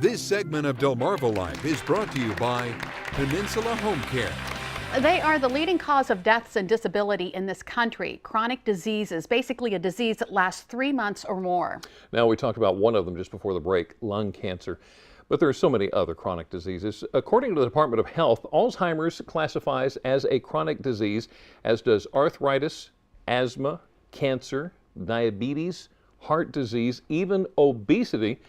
This segment of Delmarva Life is brought to you by Peninsula Home Care. They are the leading cause of deaths and disability in this country. Chronic disease is basically a disease that lasts 3 months or more. Now, we talked about one of them just before the break, lung cancer. But there are so many other chronic diseases. According to the Department of Health, Alzheimer's classifies as a chronic disease, as does arthritis, asthma, cancer, diabetes, heart disease, even obesity,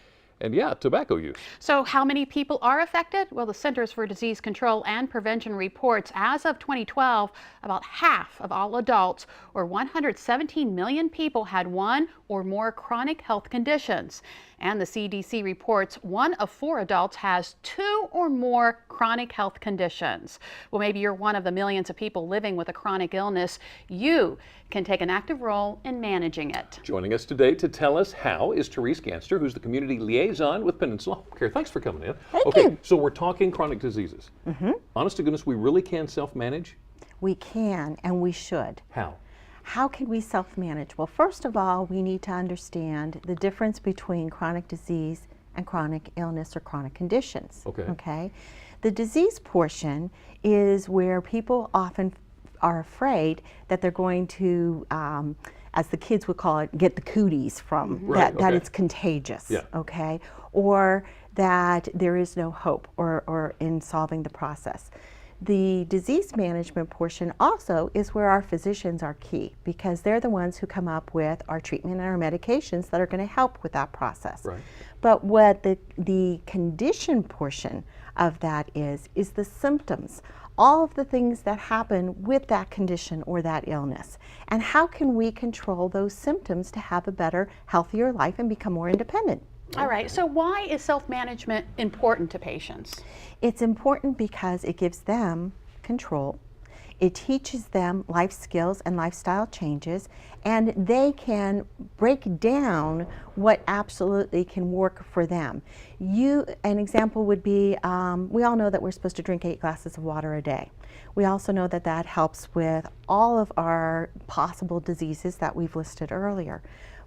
and yeah, tobacco use. So how many people are affected? Well, the Centers for Disease Control and Prevention reports as of 2012, about half of all adults, or 117 million people, had one or more chronic health conditions. And the CDC reports 1 of 4 adults has 2 or more chronic health conditions. Well, maybe you're one of the millions of people living with a chronic illness. You can take an active role in managing it. Joining us today to tell us how is Therese Ganster, who's the community liaison with Peninsula Home Care. Thanks for coming in. Thank you. So we're talking chronic diseases. Honest to goodness, we really can self-manage? We can, and we should. How? How can we self-manage? Well, first of all, we need to understand the difference between chronic disease and chronic illness or chronic conditions. Okay? The disease portion is where people often are afraid that they're going to, as the kids would call it, get the cooties from, that it's contagious, okay? Or that there is no hope or in solving the process. The disease management portion also is where our physicians are key, because they're the ones who come up with our treatment and our medications that are going to help with that process. But what the condition portion of that is the symptoms, all of the things that happen with that condition or that illness. And how can we control those symptoms to have a better, healthier life and become more independent? All right, so why is self-management important to patients? It's important because it gives them control. It teaches them life skills and lifestyle changes, and they can break down what absolutely can work for them. An example would be, we all know that we're supposed to drink 8 glasses of water a day. We also know that that helps with all of our possible diseases that we've listed earlier.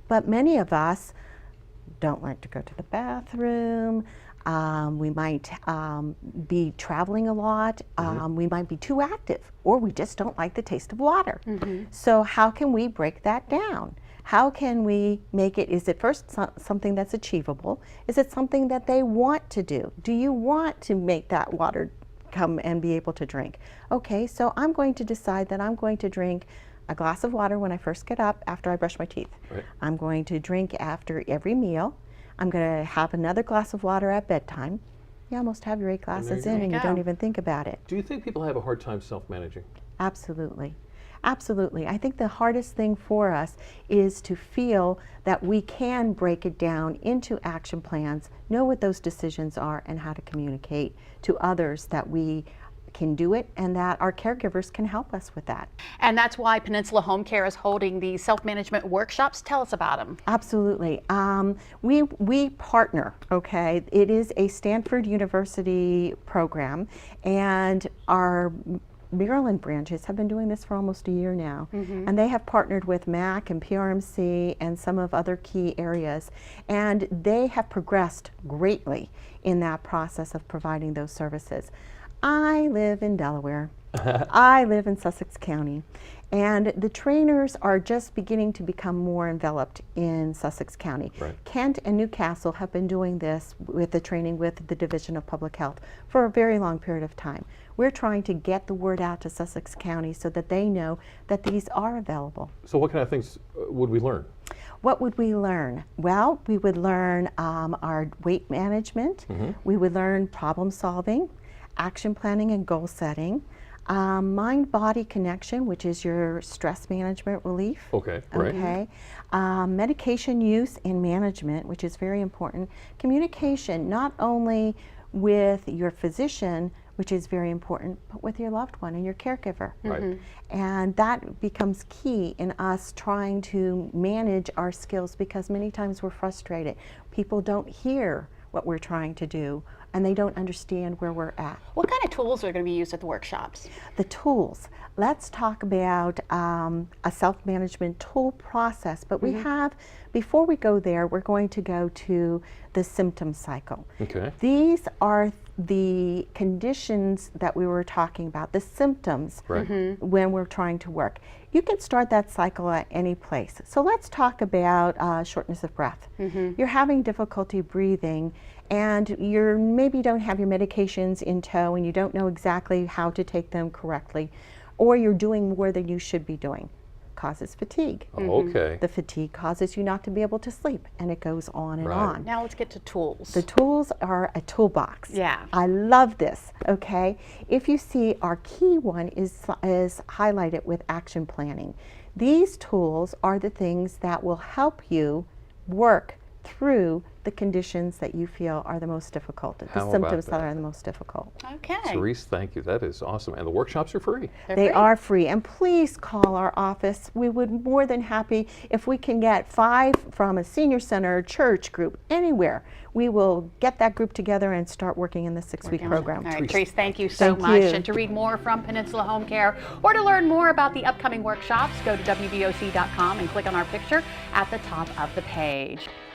But many of us don't like to go to the bathroom. We might be traveling a lot. We might be too active, or we just don't like the taste of water. So how can we break that down? How can we make it, is it first something that's achievable? Is it something that they want to do? Do you want to make that water come and be able to drink? Okay, so I'm going to decide that I'm going to drink a glass of water when I first get up after I brush my teeth. I'm going to drink after every meal. I'm going to have another glass of water at bedtime. You almost have your 8 glasses in and you don't even think about it. Do you think people have a hard time self-managing? Absolutely. Absolutely. I think the hardest thing for us is to feel that we can break it down into action plans, know what those decisions are, and how to communicate to others that we can do it and that our caregivers can help us with that. And that's why Peninsula Home Care is holding these self-management workshops. Tell us about them. Absolutely. We partner, okay? It is a Stanford University program, and our Maryland branches have been doing this for almost a year now. And they have partnered with MAC and PRMC and some of other key areas, and they have progressed greatly in that process of providing those services. I live in Delaware. I live in Sussex County, and the trainers are just beginning to become more enveloped in Sussex County. Kent and Newcastle have been doing this with the training with the Division of Public Health for a very long period of time. We're trying to get the word out to Sussex County so that they know that these are available. So what kind of things would we learn? What would we learn? Well, we would learn our weight management. We would learn problem solving, action planning and goal setting, mind-body connection, which is your stress management relief. Medication use and management, which is very important. Communication, not only with your physician, which is very important, but with your loved one and your caregiver. And that becomes key in us trying to manage our skills, because many times we're frustrated. People don't hear what we're trying to do, and they don't understand where we're at. What kind of tools are going to be used at the workshops? The tools. Let's talk about a self-management tool process, but we have, before we go there, we're going to go to the symptom cycle. Okay. These are the conditions that we were talking about, the symptoms when we're trying to work. You can start that cycle at any place. So let's talk about shortness of breath. You're having difficulty breathing, and you maybe don't have your medications in tow, and you don't know exactly how to take them correctly, or you're doing more than you should be doing. Causes fatigue. Okay. The fatigue causes you not to be able to sleep, and it goes on and on. Now let's get to tools. The tools are a toolbox. Yeah. I love this, okay? If you see, our key one is highlighted with action planning. These tools are the things that will help you work through the conditions that you feel are the most difficult, the How symptoms about that that? are the most difficult. Okay. Cerise, thank you. That is awesome. And the workshops are free. They're They free. are free, and please call our office. We would more than happy if we can get 5 from a senior center, church group, anywhere. We will get that group together and start working in the 6-week program. All right, Therese, thank you so Thank much. you. And to read more from Peninsula Home Care or to learn more about the upcoming workshops, go to wvoc.com and click on our picture at the top of the page.